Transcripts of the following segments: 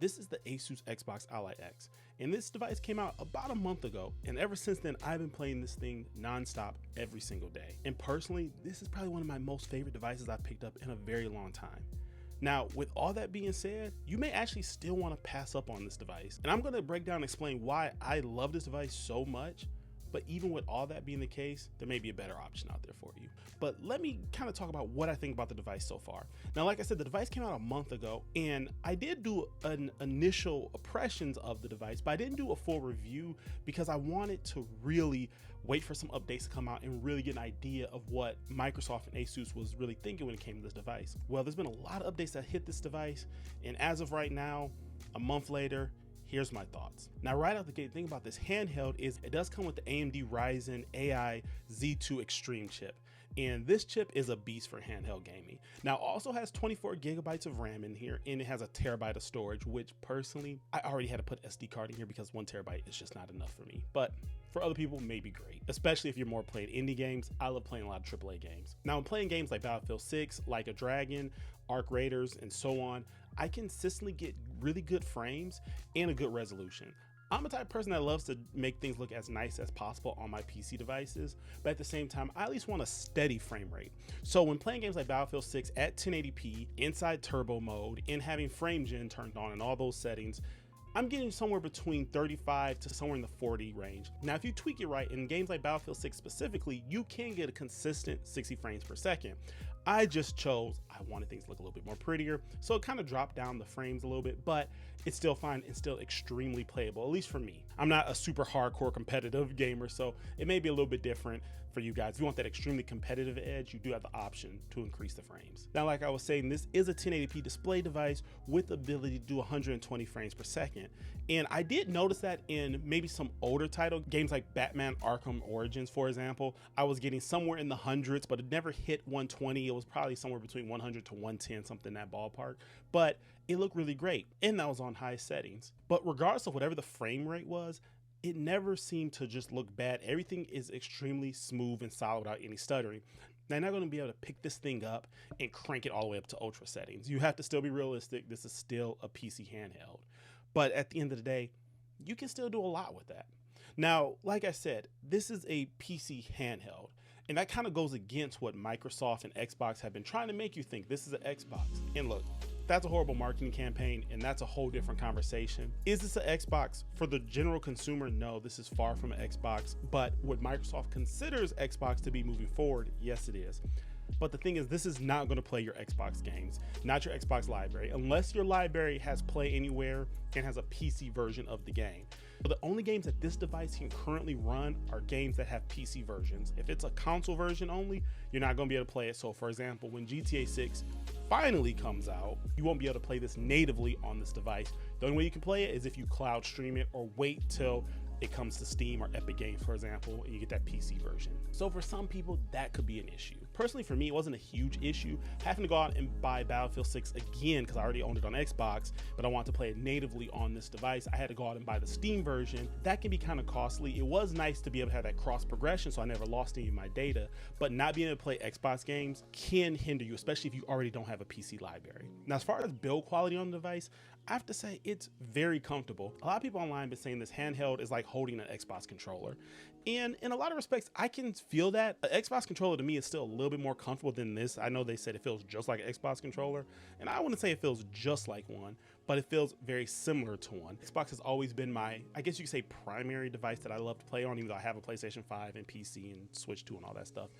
This is the Asus Xbox Ally X, and this device came out about a month ago, and ever since then I've been playing this thing non-stop every single day. And personally, this is probably one of my most favorite devices I've picked up in a very long time. Now, with all that being said, you may actually still want to pass up on this device, and I'm going to break down and explain why I love this device so much. But even with all that being the case, there may be a better option out there for you. But let me kind of talk about what I think about the device so far. Now, like I said, the device came out a month ago, and I did do an initial impressions of the device, but I didn't do a full review because I wanted to really wait for some updates to come out and really get an idea of what Microsoft and Asus was really thinking when it came to this device. Well, there's been a lot of updates that hit this device, and as of right now, a month later, here's my thoughts. Now, right out the gate, the thing about this handheld is it does come with the AMD Ryzen AI Z2 Extreme chip. And this chip is a beast for handheld gaming. Now, it also has 24 gigabytes of RAM in here, and it has a terabyte of storage, which personally, I already had to put SD card in here because 1 terabyte is just not enough for me. But for other people, may be great, especially if you're more playing indie games. I love playing a lot of AAA games. Now, I'm playing games like Battlefield 6, Like a Dragon, Arc Raiders, and so on. I consistently get really good frames and a good resolution. I'm the type of person that loves to make things look as nice as possible on my PC devices, but at the same time, I at least want a steady frame rate. So when playing games like Battlefield 6 at 1080p, inside turbo mode, and having frame gen turned on and all those settings, I'm getting somewhere between 35 to somewhere in the 40 range. Now, if you tweak it right, in games like Battlefield 6 specifically, you can get a consistent 60 frames per second. I just chose, I wanted things to look a little bit more prettier, so it kind of dropped down the frames a little bit, but it's still fine and still extremely playable, at least for me. I'm not a super hardcore competitive gamer, so it may be a little bit different for you guys. If you want that extremely competitive edge, you do have the option to increase the frames. Now, like I was saying, this is a 1080p display device with the ability to do 120 frames per second. And I did notice that in maybe some older title games like Batman Arkham Origins, for example, I was getting somewhere in the hundreds, but it never hit 120. It was probably somewhere between 100 to 110, something in that ballpark, but it looked really great. And that was on high settings. But regardless of whatever the frame rate was, it never seemed to just look bad. Everything is extremely smooth and solid without any stuttering. Now, you're not going to be able to pick this thing up and crank it all the way up to ultra settings. You have to still be realistic. This is still a PC handheld. But at the end of the day, you can still do a lot with that. Now, like I said, this is a PC handheld, and that kind of goes against what Microsoft and Xbox have been trying to make you think this is an Xbox. And look, that's a horrible marketing campaign, and that's a whole different conversation. Is this an Xbox? For the general consumer, no, this is far from an Xbox. But what Microsoft considers Xbox to be moving forward, yes, it is. But the thing is, this is not going to play your Xbox games, not your Xbox library, unless your library has Play Anywhere and has a PC version of the game. But the only games that this device can currently run are games that have PC versions. If it's a console version only, you're not going to be able to play it. So for example, when GTA 6 finally comes out, you won't be able to play this natively on this device. The only way you can play it is if you cloud stream it or wait till it comes to Steam or Epic Games, for example, and you get that PC version. So for some people, that could be an issue. Personally, for me, it wasn't a huge issue having to go out and buy Battlefield 6 again because I already owned it on Xbox, but I wanted to play it natively on this device. I had to go out and buy the Steam version. That can be kind of costly. It was nice to be able to have that cross progression, so I never lost any of my data, but not being able to play Xbox games can hinder you, especially if you already don't have a PC library. Now, as far as build quality on the device, I have to say it's very comfortable. A lot of people online have been saying this handheld is like holding an Xbox controller. And in a lot of respects, I can feel that. An Xbox controller to me is still a little bit more comfortable than this. I know they said it feels just like an Xbox controller, and I wouldn't say it feels just like one, but it feels very similar to one. Xbox has always been my, I guess you could say, primary device that I love to play on, even though I have a PlayStation 5 and PC and Switch 2 and all that stuff.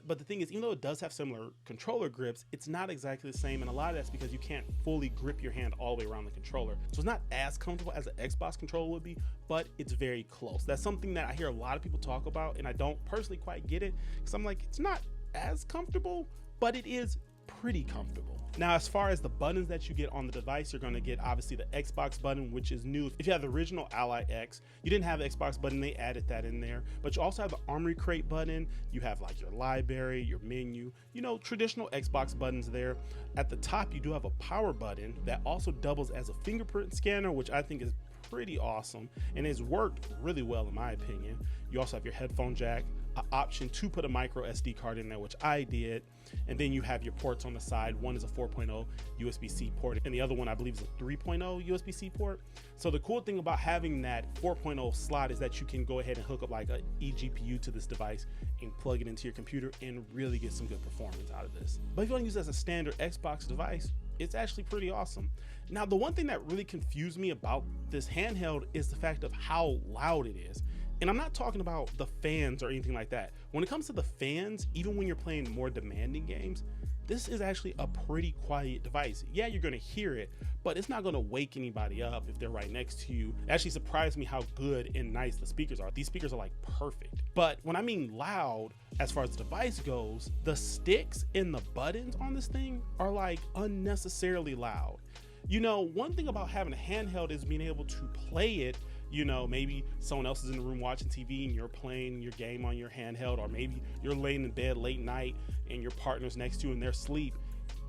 But the thing is, even though it does have similar controller grips, it's not exactly the same, and a lot of that's because you can't fully grip your hand all the way around the controller. So it's not as comfortable as an Xbox controller would be, but it's very close. That's something that I hear a lot of people talk about, and I don't personally quite get it, because I'm like, it's not as comfortable, but it is pretty comfortable. Now, as far as the buttons that you get on the device, you're going to get obviously the Xbox button, which is new. If you have the original Ally X, you didn't have the Xbox button, they added that in there. But you also have the Armory Crate button. You have like your library, your menu, you know, traditional Xbox buttons there. At the top, you do have a power button that also doubles as a fingerprint scanner, which I think is pretty awesome and has worked really well in my opinion. You also have your headphone jack, an option to put a micro SD card in there, which I did. And then you have your ports on the side. One is a 4.0 USB-C port, and the other one I believe is a 3.0 USB-C port. So the cool thing about having that 4.0 slot is that you can go ahead and hook up like a eGPU to this device and plug it into your computer and really get some good performance out of this. But if you want to use it as a standard Xbox device, it's actually pretty awesome. Now, the one thing that really confused me about this handheld is the fact of how loud it is. And I'm not talking about the fans or anything like that. When it comes to the fans, even when you're playing more demanding games, this is actually a pretty quiet device. Yeah, you're gonna hear it, but it's not gonna wake anybody up if they're right next to you. It actually surprised me how good and nice the speakers are. These speakers are like perfect. But when I mean loud, as far as the device goes, the sticks and the buttons on this thing are like unnecessarily loud. You know, one thing about having a handheld is being able to play it. You know, maybe someone else is in the room watching TV and you're playing your game on your handheld, or maybe you're laying in bed late night and your partner's next to you and they're asleep.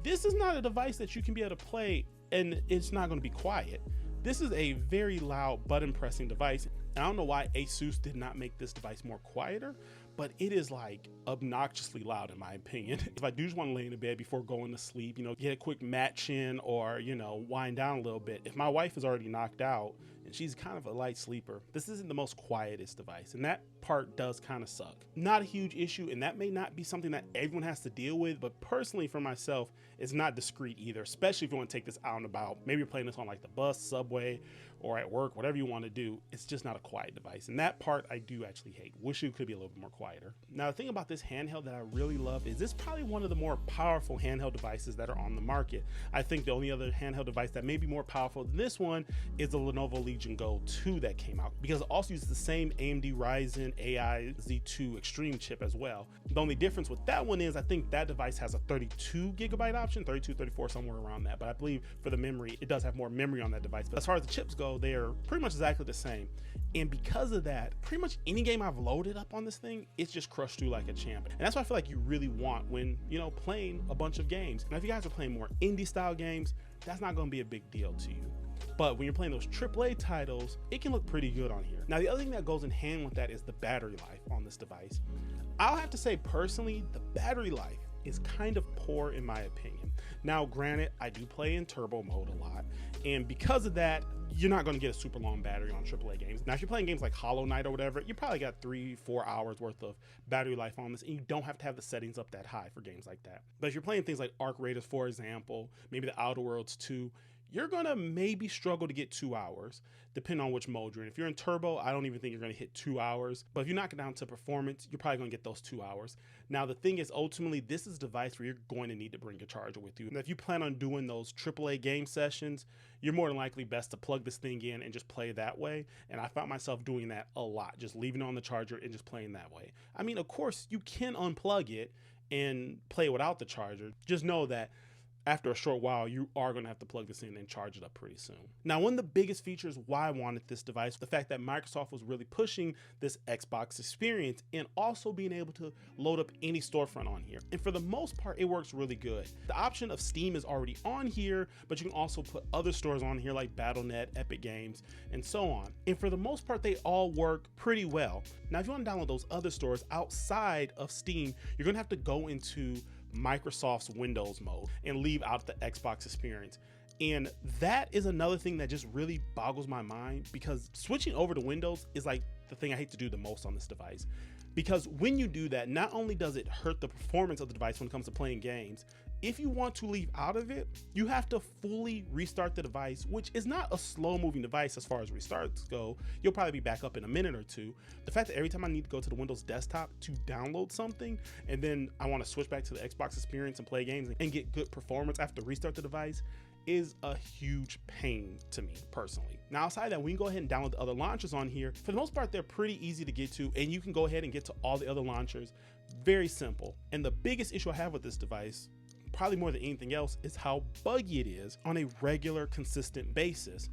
This is not a device that you can be able to play and it's not going to be quiet. This is a very loud button pressing device. And I don't know why Asus did not make this device more quieter, but it is like obnoxiously loud in my opinion. If I do just want to lay in the bed before going to sleep, you know, get a quick match in or, you know, wind down a little bit. If my wife is already knocked out and she's kind of a light sleeper, this isn't the most quietest device. And that part does kind of suck. Not a huge issue, and that may not be something that everyone has to deal with, but personally for myself, it's not discreet either, especially if you want to take this out and about. Maybe you're playing this on like the bus, subway, or at work, whatever you want to do. It's just not a quiet device. And that part I do actually hate. Wish it could be a little bit more quieter. Now, the thing about this handheld that I really love is this is probably one of the more powerful handheld devices that are on the market. I think the only other handheld device that may be more powerful than this one is the Lenovo Legion Go 2 that came out, because it also uses the same AMD Ryzen AI Z2 Extreme chip as well. The only difference with that one is I think that device has a 32 gigabyte option, 32, 34, somewhere around that. But I believe for the memory, it does have more memory on that device. But as far as the chips go, they are pretty much exactly the same. And because of that, pretty much any game I've loaded up on this thing, it's just crushed through like a champ. And that's what I feel like you really want when, you know, playing a bunch of games. Now, if you guys are playing more indie style games, that's not going to be a big deal to you. But when you're playing those AAA titles, it can look pretty good on here. Now, the other thing that goes in hand with that is the battery life on this device. I'll have to say personally, the battery life is kind of poor in my opinion. Now, granted, I do play in turbo mode a lot, and because of that, you're not going to get a super long battery on AAA games. Now, if you're playing games like Hollow Knight or whatever, you probably got 3-4 hours worth of battery life on this, and you don't have to have the settings up that high for games like that. But if you're playing things like Arc Raiders, for example, maybe the Outer Worlds 2, you're gonna maybe struggle to get 2 hours, depending on which mode you're in. If you're in turbo, I don't even think you're gonna hit 2 hours. But if you knock it down to performance, you're probably gonna get those 2 hours. Now, the thing is, ultimately, this is a device where you're going to need to bring your charger with you. And if you plan on doing those AAA game sessions, you're more than likely best to plug this thing in and just play that way. And I found myself doing that a lot, just leaving it on the charger and just playing that way. I mean, of course, you can unplug it and play without the charger. Just know that after a short while, you are going to have to plug this in and charge it up pretty soon. Now, one of the biggest features why I wanted this device, the fact that Microsoft was really pushing this Xbox experience and also being able to load up any storefront on here. And for the most part, it works really good. The option of Steam is already on here, but you can also put other stores on here like Battle.net, Epic Games, and so on. And for the most part, they all work pretty well. Now, if you want to download those other stores outside of Steam, you're going to have to go into Microsoft's Windows mode and leave out the Xbox experience. And that is another thing that just really boggles my mind, because switching over to Windows is like the thing I hate to do the most on this device. Because when you do that, not only does it hurt the performance of the device when it comes to playing games, if you want to leave out of it, you have to fully restart the device, which is not a slow moving device as far as restarts go. You'll probably be back up in a minute or two. The fact that every time I need to go to the Windows desktop to download something, and then I want to switch back to the Xbox experience and play games and get good performance after restart the device is a huge pain to me personally. Now, outside that, we can go ahead and download the other launchers on here. For the most part, they're pretty easy to get to, and you can go ahead and get to all the other launchers. Very simple. And the biggest issue I have with this device, probably more than anything else, is how buggy it is on a regular, consistent basis.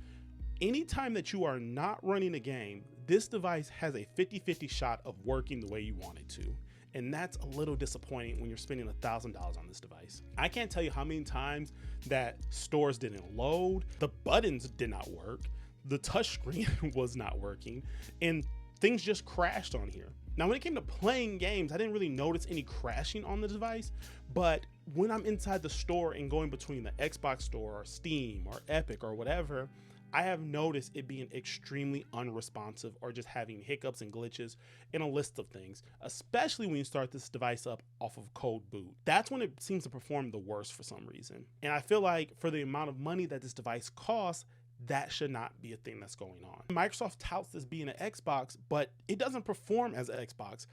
Anytime that you are not running a game, this device has a 50-50 shot of working the way you want it to. And that's a little disappointing when you're spending $1,000 on this device. I can't tell you how many times that stores didn't load, the buttons did not work, the touchscreen was not working, and things just crashed on here. Now, when it came to playing games, I didn't really notice any crashing on the device, but when I'm inside the store and going between the Xbox store or Steam or Epic or whatever, I have noticed it being extremely unresponsive or just having hiccups and glitches in a list of things, especially when you start this device up off of cold boot. That's when it seems to perform the worst for some reason. And I feel like for the amount of money that this device costs, that should not be a thing that's going on. Microsoft touts this being an Xbox, but it doesn't perform as an Xbox.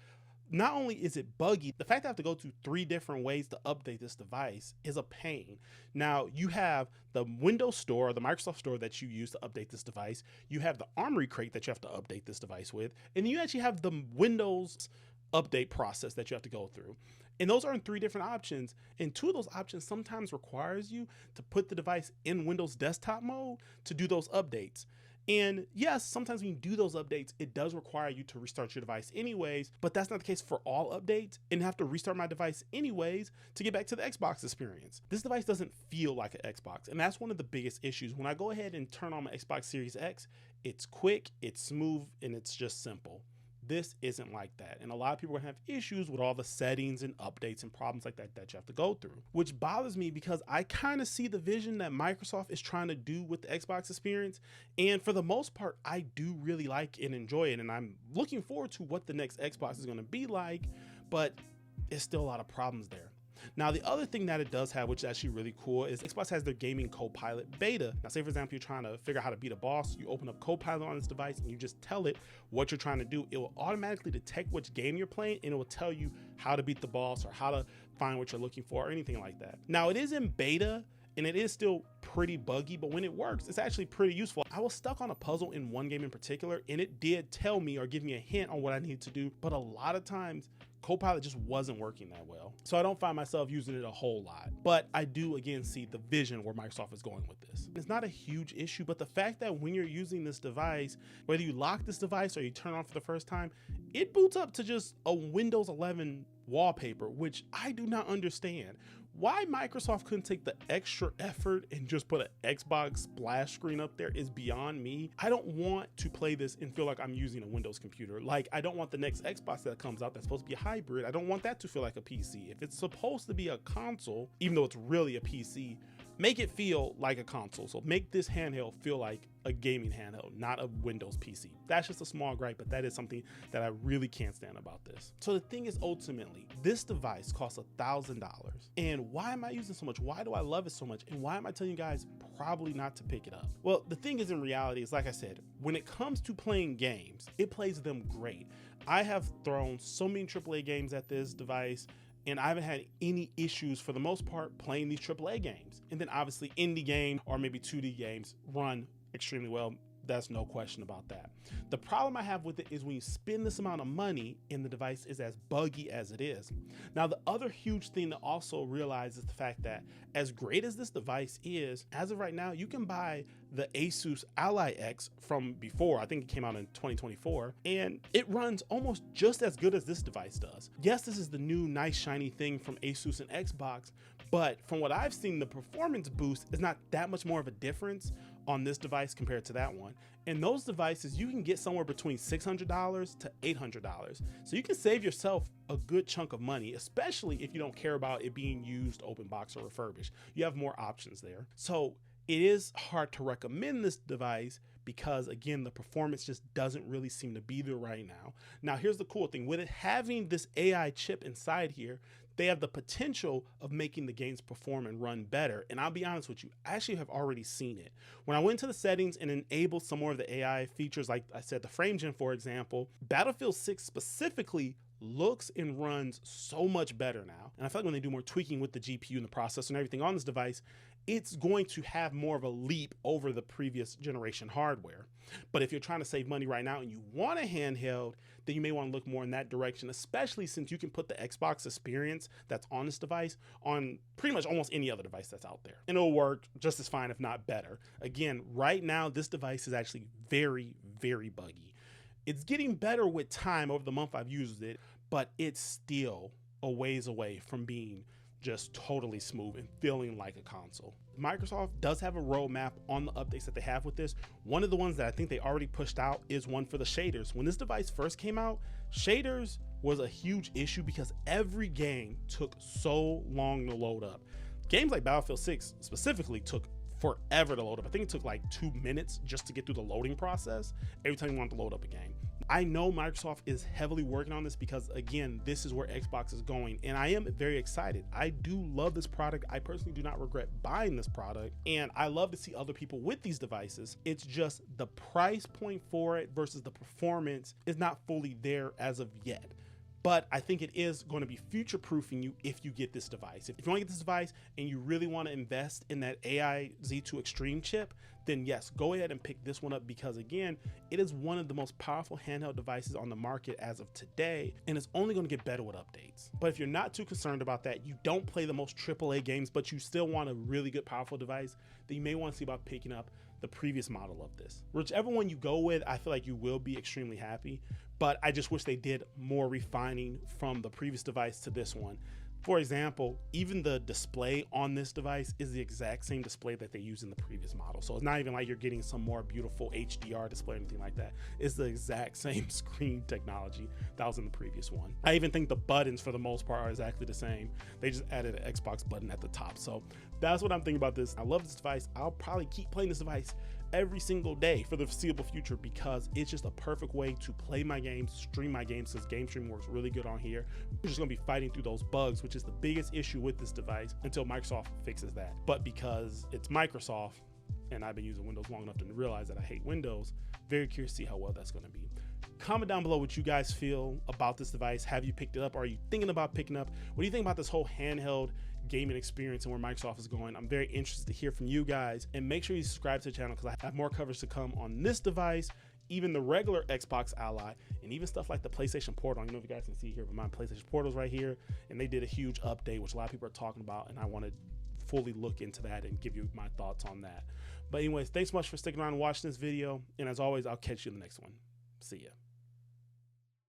Not only is it buggy, the fact that I have to go to 3 different ways to update this device is a pain. Now, you have the Windows Store, or the Microsoft Store that you use to update this device. You have the Armory Crate that you have to update this device with. And then you actually have the Windows update process that you have to go through. And those are in 3 different options. And 2 of those options sometimes requires you to put the device in Windows desktop mode to do those updates. And yes, sometimes when you do those updates, it does require you to restart your device anyways, but that's not the case for all updates, and I have to restart my device anyways to get back to the Xbox experience. This device doesn't feel like an Xbox, and that's one of the biggest issues. When I go ahead and turn on my Xbox Series X, it's quick, it's smooth, and it's just simple. This isn't like that. And a lot of people are gonna have issues with all the settings and updates and problems like that that you have to go through, which bothers me because I kind of see the vision that Microsoft is trying to do with the Xbox experience. And for the most part, I do really like and enjoy it. And I'm looking forward to what the next Xbox is gonna be like, but there's still a lot of problems there. Now, the other thing that it does have, which is actually really cool, is Xbox has their gaming Copilot beta. Now, say for example, you're trying to figure out how to beat a boss, you open up Copilot on this device and you just tell it what you're trying to do. It will automatically detect which game you're playing and it will tell you how to beat the boss or how to find what you're looking for or anything like that. Now, it is in beta and it is still pretty buggy, but when it works, it's actually pretty useful. I was stuck on a puzzle in one game in particular, and it did tell me or give me a hint on what I needed to do, but a lot of times Copilot just wasn't working that well. So I don't find myself using it a whole lot, but I do again see the vision where Microsoft is going with this. It's not a huge issue, but the fact that when you're using this device, whether you lock this device or you turn it on for the first time, it boots up to just a Windows 11 wallpaper, which I do not understand. Why Microsoft couldn't take the extra effort and just put an Xbox splash screen up there is beyond me. I don't want to play this and feel like I'm using a Windows computer. Like, I don't want the next Xbox that comes out that's supposed to be a hybrid. I don't want that to feel like a PC. If it's supposed to be a console, even though it's really a PC, make it feel like a console. So make this handheld feel like a gaming handheld, not a Windows PC. That's just a small gripe, but that is something that I really can't stand about this. So the thing is, ultimately, this device costs $1,000. And why am I using so much? Why do I love it so much? And why am I telling you guys probably not to pick it up? Well, the thing is, in reality, is like I said, when it comes to playing games, it plays them great. I have thrown so many AAA games at this device, and I haven't had any issues for the most part playing these AAA games. And then obviously indie game or maybe 2D games run extremely well. That's no question about that. The problem I have with it is when you spend this amount of money and the device is as buggy as it is. Now, the other huge thing to also realize is the fact that as great as this device is, as of right now, you can buy the Asus Ally X from before. I think it came out in 2024, and it runs almost just as good as this device does. Yes, this is the new nice shiny thing from Asus and Xbox, but from what I've seen, the performance boost is not that much more of a difference on this device compared to that one. And those devices you can get somewhere between $600 to $800. So you can save yourself a good chunk of money, especially if you don't care about it being used, open box, or refurbished. You have more options there. So it is hard to recommend this device because, again, the performance just doesn't really seem to be there right now. Now, here's the cool thing. With it having this AI chip inside here, they have the potential of making the games perform and run better. And I'll be honest with you, I actually have already seen it. When I went to the settings and enabled some more of the AI features, like I said, the frame gen, for example, Battlefield 6 specifically looks and runs so much better now. And I feel like when they do more tweaking with the GPU and the processor and everything on this device, it's going to have more of a leap over the previous generation hardware. But if you're trying to save money right now and you want a handheld, then you may want to look more in that direction, especially since you can put the Xbox experience that's on this device on pretty much almost any other device that's out there. And it'll work just as fine, if not better. Again, right now, this device is actually very, very buggy. It's getting better with time over the month I've used it, but it's still a ways away from being just totally smooth and feeling like a console. Microsoft does have a roadmap on the updates that they have with this. One of the ones that I think they already pushed out is one for the shaders. When this device first came out, shaders was a huge issue because every game took so long to load up. Games like Battlefield 6 specifically took forever to load up. I think it took like 2 minutes just to get through the loading process every time you want to load up a game. I know Microsoft is heavily working on this because, again, this is where Xbox is going, and I am very excited. I do love this product. I personally do not regret buying this product, and I love to see other people with these devices. It's just the price point for it versus the performance is not fully there as of yet. But I think it is going to be future-proofing you if you get this device. If you want to get this device and you really want to invest in that AI Z2 Extreme chip, then yes, go ahead and pick this one up because, again, it is one of the most powerful handheld devices on the market as of today, and it's only going to get better with updates. But if you're not too concerned about that, you don't play the most AAA games, but you still want a really good, powerful device, then you may want to see about picking up the previous model of this. Whichever one you go with, I feel like you will be extremely happy, but I just wish they did more refining from the previous device to this one. For example, even the display on this device is the exact same display that they use in the previous model. So it's not even like you're getting some more beautiful HDR display or anything like that. It's the exact same screen technology that was in the previous one. I even think the buttons for the most part are exactly the same. They just added an Xbox button at the top. So that's what I'm thinking about this. I love this device. I'll probably keep playing this device every single day for the foreseeable future because it's just a perfect way to play my games, stream my games, since game streaming works really good on here. We're just gonna be fighting through those bugs, which is the biggest issue with this device until Microsoft fixes that. But because it's Microsoft and I've been using Windows long enough to realize that I hate Windows, very curious to see how well that's gonna be. Comment down below what you guys feel about this device. Have you picked it up? Are you thinking about picking up? What do you think about this whole handheld gaming experience and where Microsoft is going? I'm very interested to hear from you guys, and make sure you subscribe to the channel because I have more coverage to come on this device, even the regular Xbox Ally, and even stuff like the PlayStation Portal. I don't know if you guys can see here, but my PlayStation Portal's right here, and they did a huge update, which a lot of people are talking about, and I want to fully look into that and give you my thoughts on that. But anyways, thanks so much for sticking around and watching this video, and as always, I'll catch you in the next one. See ya.